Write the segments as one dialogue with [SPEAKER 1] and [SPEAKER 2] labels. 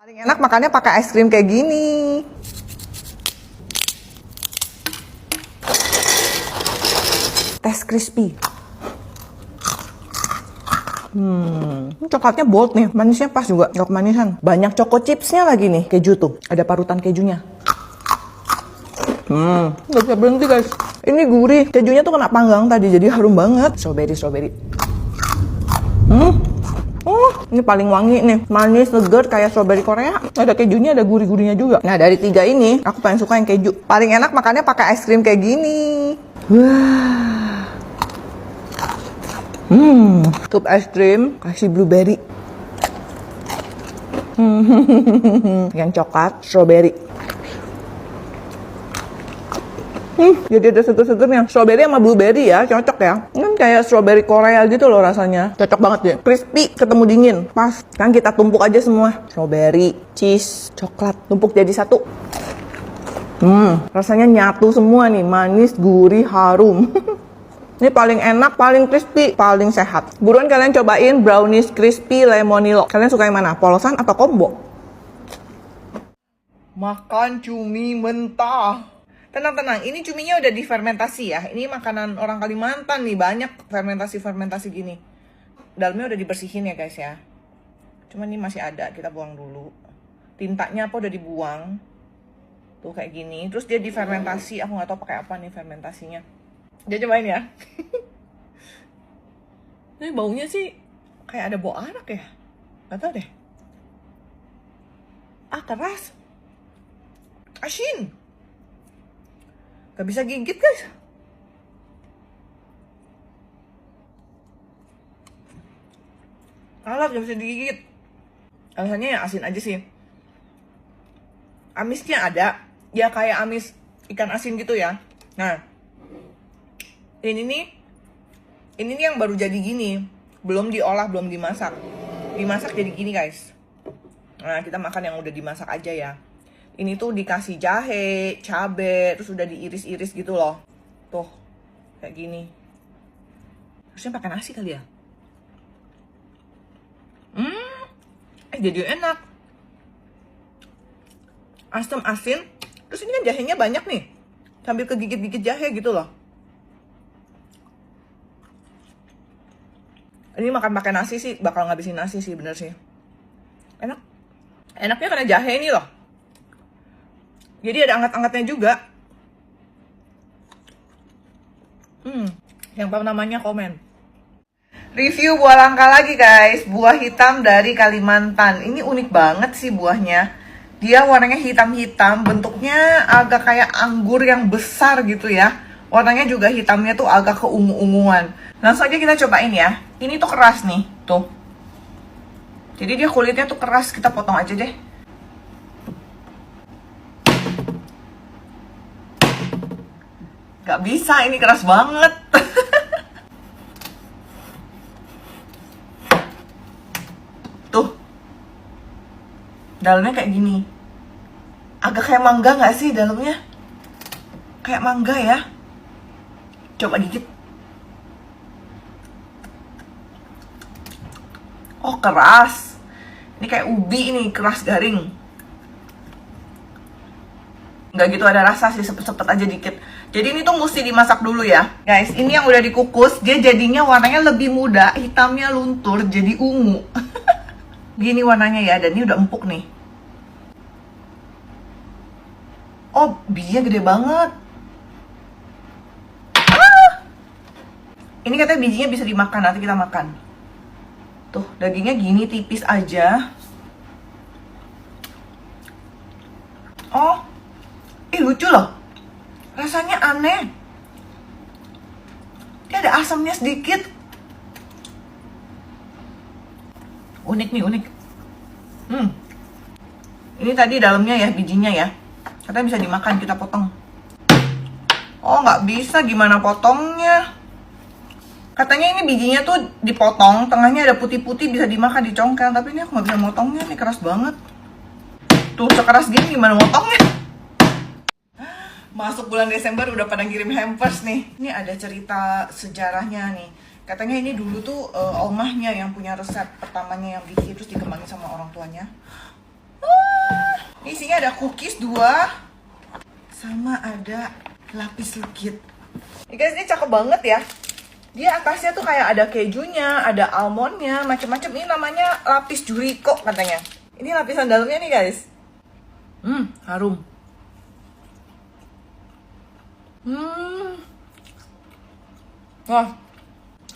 [SPEAKER 1] Paling enak makannya pakai es krim kayak gini. Tes crispy. Coklatnya bold nih, manisnya pas juga, nggak kemanisan. Banyak choco chipsnya lagi nih, keju tuh, ada parutan kejunya. Nggak bisa berhenti guys. Ini gurih, kejunya tuh kena panggang tadi, jadi harum banget. Strawberry. Ini paling wangi nih, manis, seger kayak strawberry Korea. Ada kejunya, ada gurih-gurihnya juga. Nah dari 3 ini, aku paling suka yang keju. Paling enak makannya pakai es krim kayak gini. Wah. Scoop es krim, kasih blueberry. Yang coklat, strawberry. Jadi ada seger-segernya. Strawberry sama blueberry ya, cocok ya. Ini kayak strawberry Korea gitu loh rasanya. Cocok banget ya. Crispy ketemu dingin. Pas. Kan kita tumpuk aja semua. Strawberry, cheese, coklat. Tumpuk jadi satu. Rasanya nyatu semua nih. Manis, gurih, harum. Ini paling enak, paling crispy, paling sehat. Buruan kalian cobain brownies crispy lemonilo. Kalian suka yang mana? Polosan atau combo? Makan cumi mentah. Tenang, ini cuminya udah difermentasi ya. Ini makanan orang Kalimantan nih, banyak fermentasi gini. Dalamnya udah dibersihin ya guys ya. Cuman ini masih ada, kita buang dulu. Tintanya apa udah dibuang. Tuh kayak gini. Terus dia difermentasi, aku nggak tahu pakai apa nih fermentasinya. Dia cobain ya. Ini baunya sih kayak ada bau arak ya. Gak tau deh. Keras. Asin. Gak bisa gigit guys. Alat gak bisa digigit. Alasannya ya asin aja sih. Amisnya ada. Ya kayak amis ikan asin gitu ya. Nah. Ini nih yang baru jadi gini. Belum diolah, belum dimasak. Dimasak jadi gini guys. Nah kita makan yang udah dimasak aja ya. Ini tuh dikasih jahe, cabe, terus udah diiris-iris gitu loh. Tuh, kayak gini. Harusnya pakai nasi kali ya. Jadi enak. Asam asin. Terus ini kan jahenya banyak nih. Sambil kegigit-gigit jahe gitu loh. Ini makan pakai nasi sih, bakal ngabisin nasi sih, bener sih. Enak. Enaknya karena jahe ini loh. Jadi ada anget-angetnya juga. Yang tahu namanya komen. Review buah langka lagi guys. Buah hitam dari Kalimantan. Ini unik banget sih buahnya. Dia warnanya hitam-hitam. Bentuknya agak kayak anggur yang besar gitu ya. Warnanya juga hitamnya tuh agak keungu-unguan. Langsung aja kita cobain ya. Ini tuh keras nih. Tuh. Jadi dia kulitnya tuh keras. Kita potong aja deh. Gak bisa, ini keras banget. Tuh. Dalamnya kayak gini. Agak kayak mangga gak sih dalamnya? Kayak mangga ya. Coba dikit. Oh keras. Ini kayak ubi ini, keras garing. Nggak gitu ada rasa sih, sepet-sepet aja dikit. Jadi ini tuh mesti dimasak dulu ya guys. Ini yang udah dikukus, dia jadinya warnanya lebih muda, hitamnya luntur jadi ungu. Gini warnanya ya, dan ini udah empuk nih. Oh bijinya gede banget. Ini katanya bijinya bisa dimakan, nanti kita makan. Tuh dagingnya gini tipis aja. Oh lucu loh. Rasanya aneh. Dia ada asamnya sedikit. Unik nih, unik. Ini tadi dalamnya ya, bijinya ya. Katanya bisa dimakan, kita potong. Oh nggak bisa, gimana potongnya? Katanya ini bijinya tuh dipotong, tengahnya ada putih-putih, bisa dimakan, dicongkel. Tapi ini aku nggak bisa motongnya, ini keras banget. Tuh sekeras gini gimana motongnya? Masuk bulan Desember udah pada ngirim hampers nih. Ini ada cerita sejarahnya nih. Katanya ini dulu tuh omahnya yang punya resep pertamanya yang bikin, terus dikembangin sama orang tuanya. sini ada cookies 2 sama ada lapis legit. Ini guys, ini cakep banget ya. Dia atasnya tuh kayak ada kejunya, ada almondnya, macam-macam. Ini namanya lapis juriko katanya. Ini lapisan dalamnya nih guys. Harum. Wah,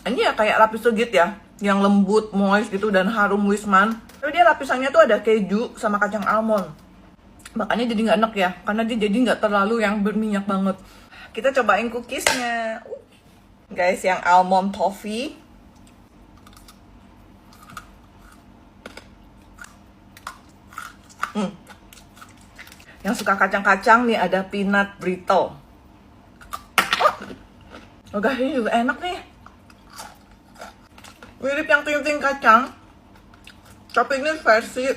[SPEAKER 1] ini ya kayak lapis legit ya, yang lembut, moist gitu dan harum wisman. Tapi dia lapisannya tuh ada keju sama kacang almond. Makanya jadi nggak enak ya, karena dia jadi nggak terlalu yang berminyak banget. Kita cobain cookiesnya. Guys, yang almond toffee. Yang suka kacang-kacang nih ada peanut brittle. Oh guys, ini juga enak nih. Mirip yang ting-ting kacang, tapi ini versi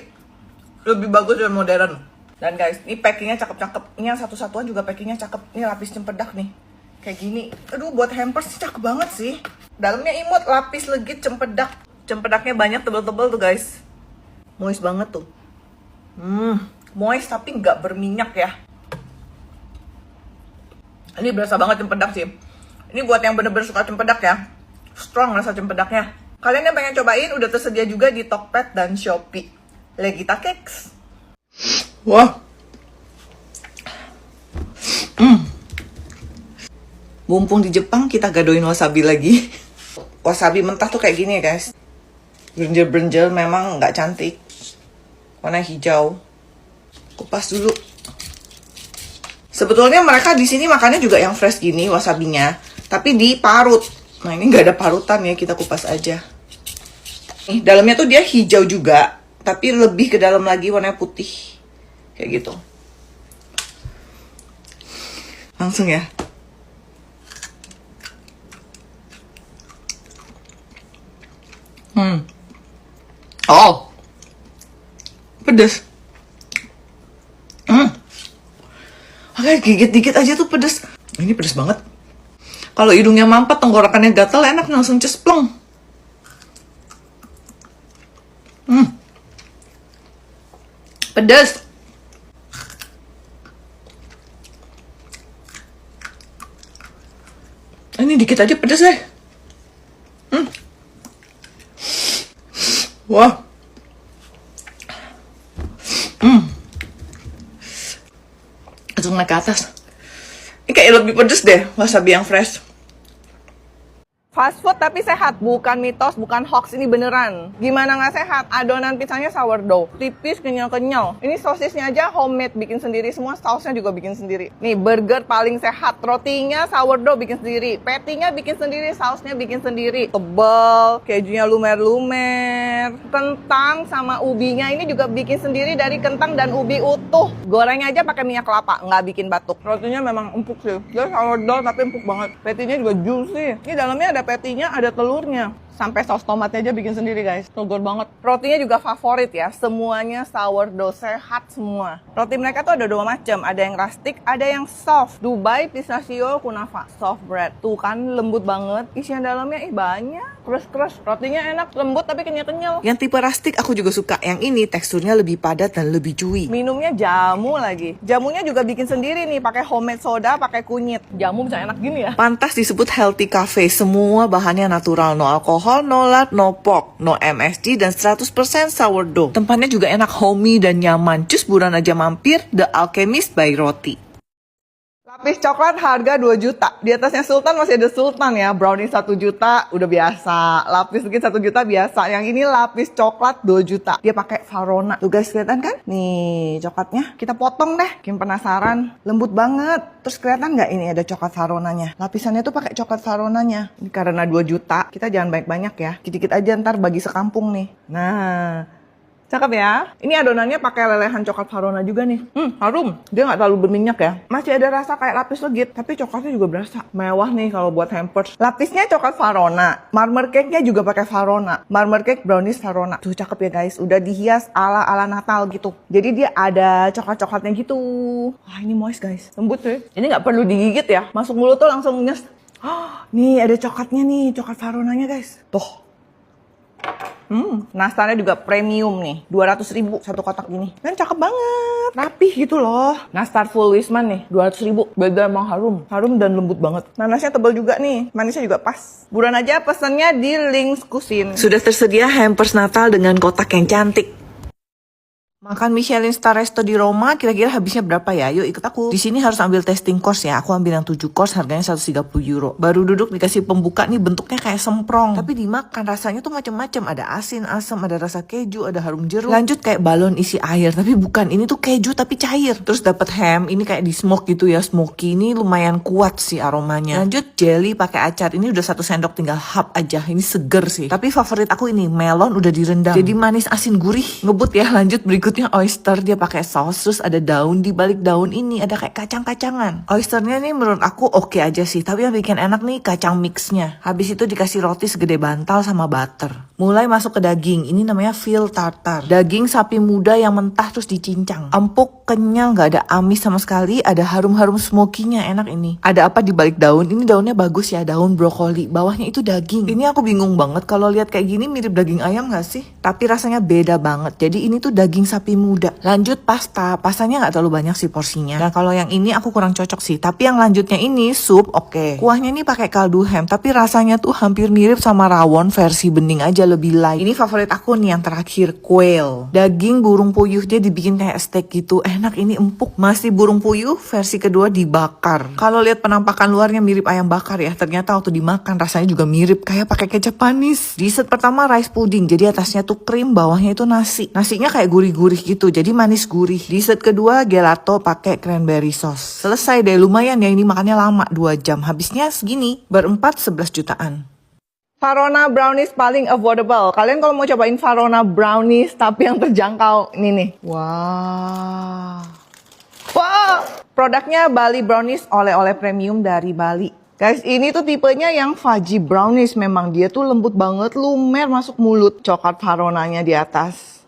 [SPEAKER 1] lebih bagus dan modern. Dan guys, ini packingnya cakep-cakep. Ini yang satu-satuan juga packingnya cakep. Ini lapis cempedak nih, kayak gini. Aduh, buat hampers sih cakep banget sih. Dalamnya imut, lapis legit cempedak. Cempedaknya banyak, tebel-tebel tuh guys. Moist banget tuh. Moist tapi nggak berminyak ya. Ini berasa banget cempedak sih. Ini buat yang bener-bener suka cempedak ya. Strong rasa cempedaknya. Kalian yang pengen cobain udah tersedia juga di Tokped dan Shopee. Legita Cakes. Wah. Mumpung di Jepang, kita gadoin wasabi lagi. Wasabi mentah tuh kayak gini ya guys. Brenjel-brenjel memang nggak cantik. Warna hijau. Kupas dulu. Sebetulnya mereka di sini makannya juga yang fresh gini wasabinya, tapi diparut. Nah, ini nggak ada parutan ya, kita kupas aja. Nih, dalamnya tuh dia hijau juga, tapi lebih ke dalam lagi warna putih. Kayak gitu. Langsung ya. Oh. Pedes. Oke, gigit dikit aja tuh pedes. Ini pedes banget. Kalau hidungnya mampet, tenggorokannya gatel, enak langsung cespleng. Pedes. Ini dikit aja pedes deh. Wah. Langsung naik ke atas. Ini kayak lebih pedes deh wasabi yang fresh. Fast food tapi sehat, bukan mitos, bukan hoax, ini beneran. Gimana nggak sehat? Adonan pizzanya sourdough, tipis, kenyal-kenyal. Ini sosisnya aja homemade, bikin sendiri semua, sausnya juga bikin sendiri. Nih, burger paling sehat, rotinya sourdough bikin sendiri, patty-nya bikin sendiri, sausnya bikin sendiri. Tebal, kejunya lumer-lumer. Kentang sama ubinya ini juga bikin sendiri dari kentang dan ubi utuh. Gorengnya aja pakai minyak kelapa, nggak bikin batuk. Rotinya memang empuk sih, dia sourdough tapi empuk banget. Patty-nya juga juicy. Ini dalamnya ada patty-nya, ada telurnya. Sampai saus tomatnya aja bikin sendiri guys. Togor banget. Rotinya juga favorit ya. Semuanya sourdough, sehat semua. Roti mereka tuh ada 2 macam. Ada yang rustic, ada yang soft. Dubai, pistachio, kunafa. Soft bread. Tuh kan lembut banget. Isian dalamnya banyak. Crust. Rotinya enak, lembut tapi kenyal-kenyal. Yang tipe rustic aku juga suka. Yang ini teksturnya lebih padat dan lebih chewy. Minumnya jamu lagi. Jamunya juga bikin sendiri nih. Pakai homemade soda, pakai kunyit. Jamu bisa enak gini ya. Pantas disebut healthy cafe. Semua bahannya natural, no alkohol, no lard, no pork, no MSG, dan 100% sourdough. Tempatnya juga enak, homey, dan nyaman. Cus buruan aja mampir, The Alchemist by Roti. Lapis coklat harga 2 juta. Di atasnya Sultan masih ada Sultan ya. Brownie 1 juta udah biasa. Lapis mungkin 1 juta biasa. Yang ini lapis coklat 2 juta. Dia pakai Farona. Tuh guys, kelihatan kan? Nih coklatnya. Kita potong deh. Kim penasaran. Lembut banget. Terus kelihatan nggak ini ada coklat Faronanya? Lapisannya tuh pakai coklat Faronanya. Ini karena 2 juta. Kita jangan banyak-banyak ya. Dikit-dikit aja ntar bagi sekampung nih. Nah. Cakep ya. Ini adonannya pakai lelehan coklat Farona juga nih. Harum. Dia nggak terlalu berminyak ya. Masih ada rasa kayak lapis legit, tapi coklatnya juga berasa. Mewah nih kalau buat hampers. Lapisnya coklat Farona. Marmer cake-nya juga pakai Farona. Marmer cake brownies Farona. Tuh cakep ya guys. Udah dihias ala-ala Natal gitu. Jadi dia ada coklat-coklatnya gitu. Wah ini moist guys. Lembut sih. Ini nggak perlu digigit ya. Masuk mulut tuh langsung nyes. Nih ada coklatnya nih. Coklat Faronanya guys. Tuh. Nastarnya juga premium nih. 200.000 satu kotak gini. Kan cakep banget. Rapih gitu loh. Nastar full Wisman nih. 200.000. Beda emang harum. Harum dan lembut banget. Nanasnya tebal juga nih. Manisnya juga pas. Buruan aja pesannya di Links Cuisine. Sudah tersedia hampers Natal dengan kotak yang cantik. Makan Michelin Star Resto di Roma, kira-kira habisnya berapa ya? Yuk ikut aku. Di sini harus ambil tasting course ya. Aku ambil yang 7 course, harganya 130 euro. Baru duduk dikasih pembuka nih, bentuknya kayak semprong. Tapi dimakan rasanya tuh macam-macam. Ada asin, asam, ada rasa keju, ada harum jeruk. Lanjut kayak balon isi air, tapi bukan. Ini tuh keju tapi cair. Terus dapat ham, ini kayak di smoke gitu ya, smoky. Ini lumayan kuat sih aromanya. Lanjut jelly pakai acar. Ini udah 1 sendok, tinggal hap aja. Ini seger sih. Tapi favorit aku ini melon udah direndam. Jadi manis asin gurih. Ngebut ya. Lanjut berikutnya oyster, dia pakai saus, terus ada daun, di balik daun ini ada kayak kacang-kacangan. Oysternya nih menurut aku oke aja sih, tapi yang bikin enak nih kacang mixnya. Habis itu dikasih roti segede bantal sama butter. Mulai masuk ke daging, ini namanya veal tartar. Daging sapi muda yang mentah terus dicincang. Empuk, kenyal, gak ada amis sama sekali, ada harum-harum smokinya, enak ini. Ada apa di balik daun? Ini daunnya bagus ya, daun brokoli. Bawahnya itu daging. Ini aku bingung banget kalau lihat kayak gini mirip daging ayam gak sih? Tapi rasanya beda banget. Jadi ini tuh daging sapi muda. Lanjut pasta. Pastanya gak terlalu banyak sih porsinya. Dan kalau yang ini aku kurang cocok sih. Tapi yang lanjutnya ini sup, oke. Kuahnya ini pakai kaldu ham, tapi rasanya tuh hampir mirip sama rawon versi bening aja, lebih light. Ini favorit aku nih yang terakhir, quail. Daging burung puyuh, dia dibikin kayak steak gitu. Enak, ini empuk. Masih burung puyuh, versi kedua dibakar. Kalau lihat penampakan luarnya mirip ayam bakar ya, ternyata waktu dimakan rasanya juga mirip, kayak pakai kecap panis. Dessert pertama rice pudding, jadi atasnya tuh krim, bawahnya itu nasi. Nasinya kayak gurih-gurih gitu, jadi manis gurih. Dessert kedua gelato pakai cranberry sauce. Selesai deh, lumayan ya, ini makannya lama 2 jam. Habisnya segini, berempat 11 jutaan. Farona brownies paling affordable. Kalian kalau mau cobain Farona brownies tapi yang terjangkau, ini nih. Wah. Wah. Produknya Bali Brownies, oleh-oleh premium dari Bali. Guys, ini tuh tipenya yang fudgy brownies. Memang dia tuh lembut banget, lumer masuk mulut. Coklat Faronanya di atas.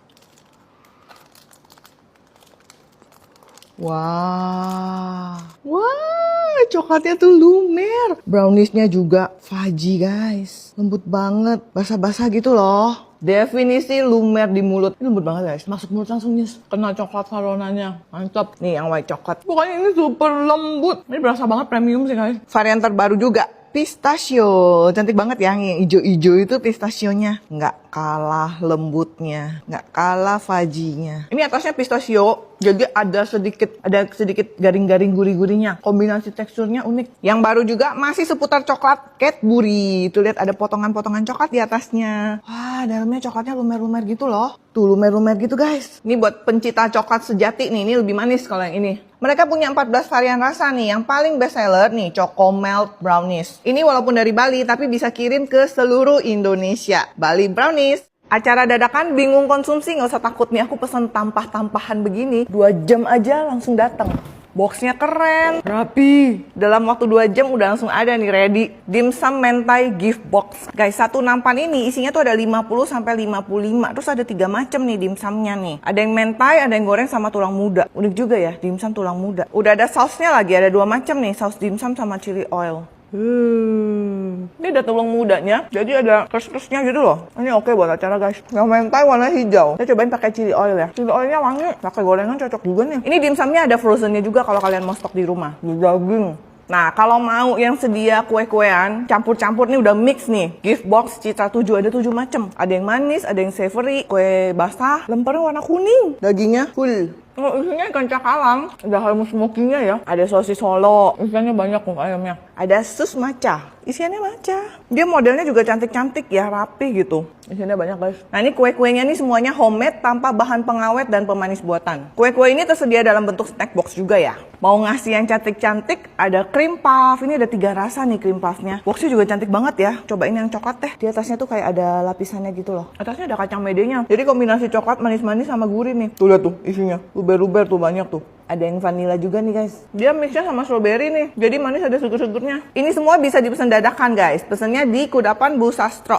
[SPEAKER 1] Wah. Wah, coklatnya tuh lumer. Browniesnya juga fudgy guys. Lembut banget, basah-basah gitu loh. Definisi lumer di mulut. Ini lembut banget guys, masuk mulut langsung nyes. Kena coklat Faronanya, mantap. Nih yang white coklat. Pokoknya ini super lembut. Ini berasa banget premium sih guys. Varian terbaru juga, pistachio. Cantik banget ya, yang hijau-hijau itu pistasionya. Nggak kalah lembutnya, nggak kalah fudgy-nya. Ini atasnya pistachio, jadi ada sedikit garing-garing gurih-gurihnya. Kombinasi teksturnya unik. Yang baru juga masih seputar coklat Cadbury. Tuh lihat ada potongan-potongan coklat di atasnya. Wah, dalamnya coklatnya lumer-lumer gitu loh. Tuh lumer-lumer gitu guys. Ini buat pencinta coklat sejati nih, ini lebih manis kalau yang ini. Mereka punya 14 varian rasa nih. Yang paling best seller nih, Choco Melt Brownies. Ini walaupun dari Bali, tapi bisa kirim ke seluruh Indonesia. Bali Brownies. Acara dadakan, bingung konsumsi, nggak usah takut nih. Aku pesan tampah-tampahan begini, 2 jam aja langsung datang. Boxnya keren, rapi. Dalam waktu 2 jam udah langsung ada nih ready. Dimsum mentai gift box. Guys, satu nampan ini isinya tuh ada 50 sampai 55. Terus ada 3 macam nih dimsumnya nih. Ada yang mentai, ada yang goreng sama tulang muda. Unik juga ya, dimsum tulang muda. Udah ada sausnya lagi, ada 2 macam nih. Saus dimsum sama chili oil. Ini ada tulang mudanya, jadi ada kes-kesnya gitu loh. Ini oke buat acara guys. Yang mentai warna hijau. Saya cobain pakai chili oil ya. Chili oilnya wangi, pakai gorengan cocok juga nih. Ini dimsumnya ada frozennya juga kalau kalian mau stok di rumah. Di daging. Nah, kalau mau yang sedia kue-kuean, campur-campur nih udah mix nih. Gift box Citra 7, ada 7 macam. Ada yang manis, ada yang savory, kue basah, lemparnya warna kuning. Dagingnya full. Oh, isinya ikan cakalang, ada harum smokinya ya. Ada sosis Solo, isiannya banyak kok ayamnya. Ada sus maca, isiannya maca. Dia modelnya juga cantik-cantik ya, rapi gitu. Isiannya banyak guys. Nah ini kue-kuenya nih semuanya homemade tanpa bahan pengawet dan pemanis buatan. Kue-kue ini tersedia dalam bentuk snack box juga ya. Mau ngasih yang cantik-cantik, ada cream puff. Ini ada 3 rasa nih cream puffnya. Boxnya juga cantik banget ya. Cobain yang coklat deh. Di atasnya tuh kayak ada lapisannya gitu loh. Atasnya ada kacang medenya. Jadi kombinasi coklat manis-manis sama gurih nih. Tuh lihat tuh isinya. Luber-luber tuh banyak tuh. Ada yang vanilla juga nih guys. Dia mixnya sama strawberry nih. Jadi manis ada sugur-sugurnya. Ini semua bisa dipesan dadakan guys. Pesannya di Kudapan Bu Sastro.